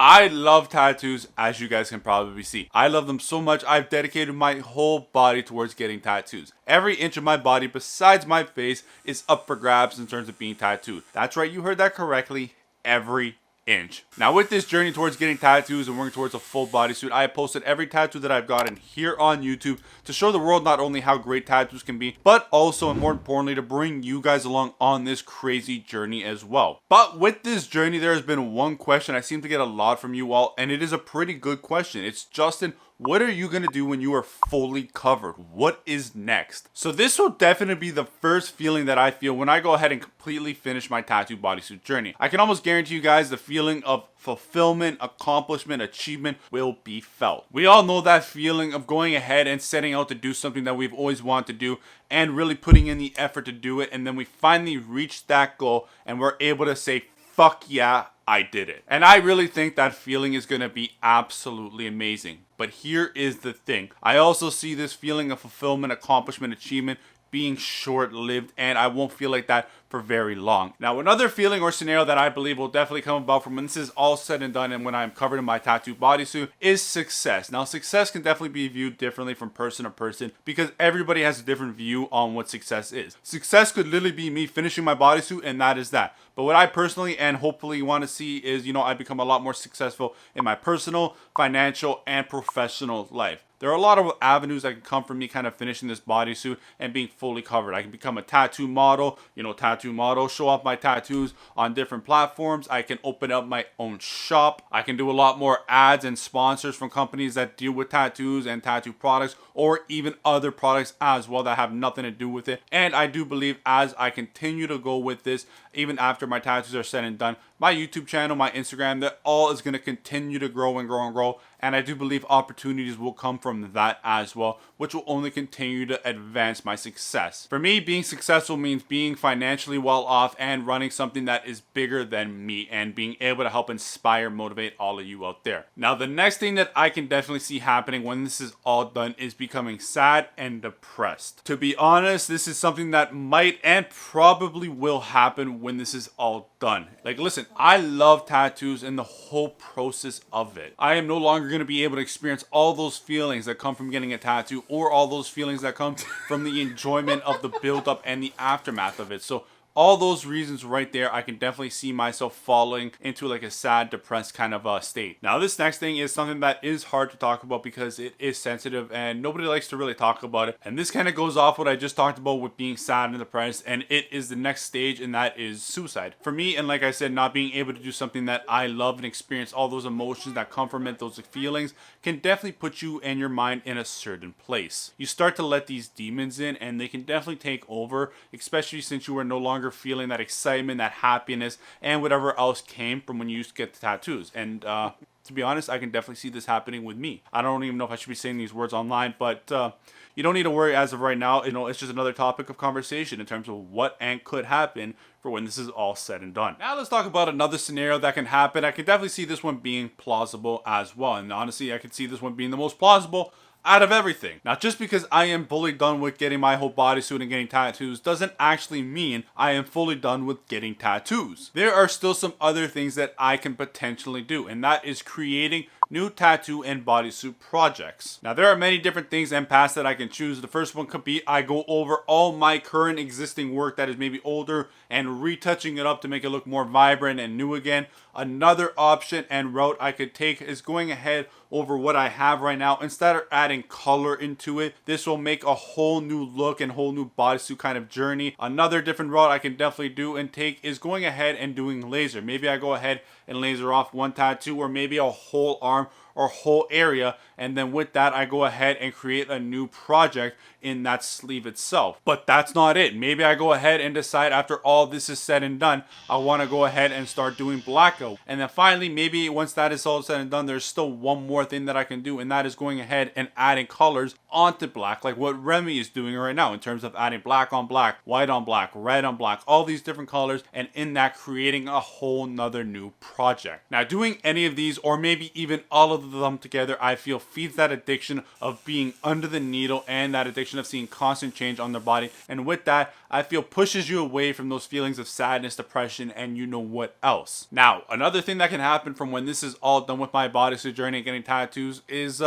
I love tattoos, as you guys can probably see. I love them so much, I've dedicated my whole body towards getting tattoos. Every inch of my body besides my face is up for grabs in terms of being tattooed. That's right, you heard that correctly. Every inch. Now with this journey towards getting tattoos and working towards a full bodysuit, I have posted every tattoo that I've gotten here on YouTube to show the world not only how great tattoos can be, but also, and more importantly, to bring you guys along on this crazy journey as well. But with this journey, there has been one question I seem to get a lot from you all, and it is a pretty good question. It's, Justin, what are you going to do when you are fully covered? What is next? So this will definitely be the first feeling that I feel when I go ahead and completely finish my tattoo bodysuit journey. I can almost guarantee you guys the feeling of fulfillment, accomplishment, achievement will be felt. We all know that feeling of going ahead and setting out to do something that we've always wanted to do and really putting in the effort to do it, and then we finally reach that goal and we're able to say, fuck yeah, I did it. And I really think that feeling is going to be absolutely amazing. But here is the thing. I also see this feeling of fulfillment, accomplishment, achievement being short-lived, and I won't feel like that for very long. Now, another feeling or scenario that I believe will definitely come about from when this is all said and done and when I'm covered in my tattoo bodysuit is success. Now, success can definitely be viewed differently from person to person because everybody has a different view on what success is. Success could literally be me finishing my bodysuit, and that is that. But what I personally and hopefully want to see is, I become a lot more successful in my personal, financial, and professional life. There are a lot of avenues that can come from me kind of finishing this bodysuit and being fully covered. I can become a tattoo model, show off my tattoos on different platforms. I can open up my own shop. I can do a lot more ads and sponsors from companies that deal with tattoos and tattoo products, or even other products as well that have nothing to do with it. And I do believe as I continue to go with this, even after my tattoos are said and done, my YouTube channel, my Instagram, that all is going to continue to grow and grow and grow. And I do believe opportunities will come from that as well, which will only continue to advance my success. For me, being successful means being financially well off and running something that is bigger than me and being able to help inspire, motivate all of you out there. Now, the next thing that I can definitely see happening when this is all done is becoming sad and depressed. To be honest, this is something that might and probably will happen when this is all done. Like, listen, I love tattoos and the whole process of it. I am no longer going to be able to experience all those feelings that come from getting a tattoo, or all those feelings that come from the enjoyment of the build-up and the aftermath of it. So all those reasons right there, I can definitely see myself falling into like a sad, depressed kind of state. Now, this next thing is something that is hard to talk about because it is sensitive and nobody likes to really talk about it. And this kind of goes off what I just talked about with being sad and depressed, and it is the next stage, and that is suicide. For me, and like I said, not being able to do something that I love and experience all those emotions that come from it, those feelings, can definitely put you and your mind in a certain place. You start to let these demons in, and they can definitely take over, especially since you are no longer feeling that excitement, that happiness, and whatever else came from when you used to get the tattoos. And to be honest, I can definitely see this happening with me. I don't even know if I should be saying these words online, but you don't need to worry as of right now. It's just another topic of conversation in terms of what and could happen for when this is all said and done. Now let's talk about another scenario that can happen. I can definitely see this one being plausible as well. And honestly, I can see this one being the most plausible out of everything. Now, just because I am fully done with getting my whole bodysuit and getting tattoos doesn't actually mean I am fully done with getting tattoos. There are still some other things that I can potentially do, and that is creating new tattoo and bodysuit projects. Now, there are many different things and paths that I can choose. The first one could be I go over all my current existing work that is maybe older and retouching it up to make it look more vibrant and new again. Another option and route I could take is going ahead over what I have right now. Instead of adding color into it, this will make a whole new look and whole new bodysuit kind of journey. Another different route I can definitely do and take is going ahead and doing laser. Maybe I go ahead and laser off one tattoo, or maybe a whole arm or whole area, and then with that I go ahead and create a new project in that sleeve itself. But that's not it. Maybe I go ahead and decide after all this is said and done, I want to go ahead and start doing blackout. And then finally, maybe once that is all said and done, there's still one more thing that I can do, and that is going ahead and adding colors onto black, like what Remy is doing right now in terms of adding black on black, white on black, red on black, all these different colors, and in that creating a whole nother new project. project. Now, doing any of these, or maybe even all of them together, I feel feeds that addiction of being under the needle and that addiction of seeing constant change on their body. And with that, I feel pushes you away from those feelings of sadness, depression, and you know what else. Now, another thing that can happen from when this is all done with my bodysuit journey and getting tattoos is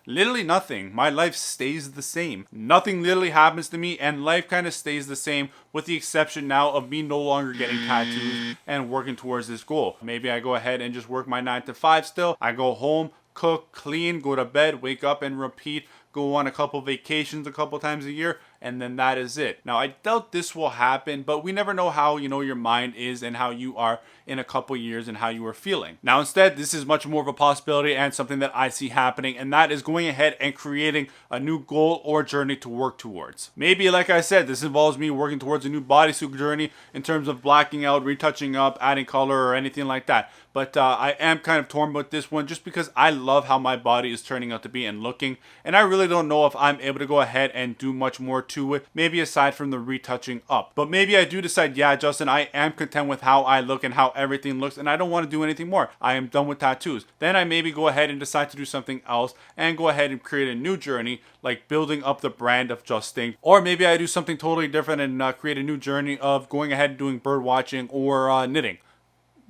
literally nothing. My life stays the same. Nothing literally happens to me, and life kind of stays the same, with the exception now of me no longer getting tattoos and working towards this goal. Maybe I go ahead and just work my 9 to 5 still. I go home, cook, clean, go to bed, wake up and repeat, go on a couple vacations a couple times a year, and then that is it. Now, I doubt this will happen, but we never know how, your mind is and how you are in a couple years and how you are feeling. Now, instead, this is much more of a possibility and something that I see happening, and that is going ahead and creating a new goal or journey to work towards. Maybe, like I said, this involves me working towards a new bodysuit journey in terms of blacking out, retouching up, adding color, or anything like that. But I am kind of torn with this one just because I love how my body is turning out to be and looking, and I really don't know if I'm able to go ahead and do much more to it, maybe aside from the retouching up. But maybe I do decide, yeah, Justin, I am content with how I look and how everything looks, and I don't want to do anything more. I am done with tattoos. Then I maybe go ahead and decide to do something else and go ahead and create a new journey, like building up the brand of JustINKD. Or maybe I do something totally different and create a new journey of going ahead and doing bird watching or knitting.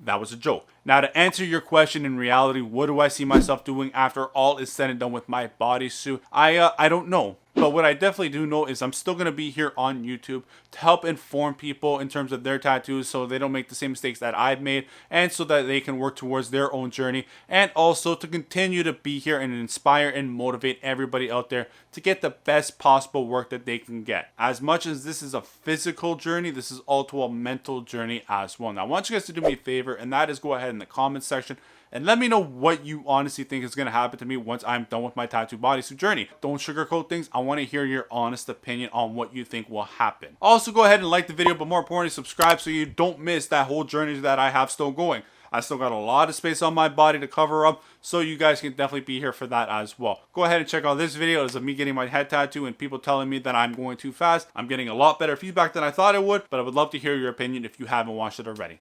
That was a joke. Now, to answer your question, in reality, what do I see myself doing after all is said and done with my bodysuit? I don't know. But what I definitely do know is I'm still going to be here on YouTube to help inform people in terms of their tattoos so they don't make the same mistakes that I've made, and so that they can work towards their own journey, and also to continue to be here and inspire and motivate everybody out there to get the best possible work that they can get. As much as this is a physical journey, this is also a mental journey as well. Now, I want you guys to do me a favor, and that is go ahead in the comments section and let me know what you honestly think is going to happen to me once I'm done with my tattoo bodysuit journey. Don't sugarcoat things. I want to hear your honest opinion on what you think will happen. Also, go ahead and like the video, but more importantly, subscribe so you don't miss that whole journey that I have still going. I still got a lot of space on my body to cover up, so you guys can definitely be here for that as well. Go ahead and check out this video. It's of me getting my head tattoo and people telling me that I'm going too fast. I'm getting a lot better feedback than I thought I would, but I would love to hear your opinion if you haven't watched it already.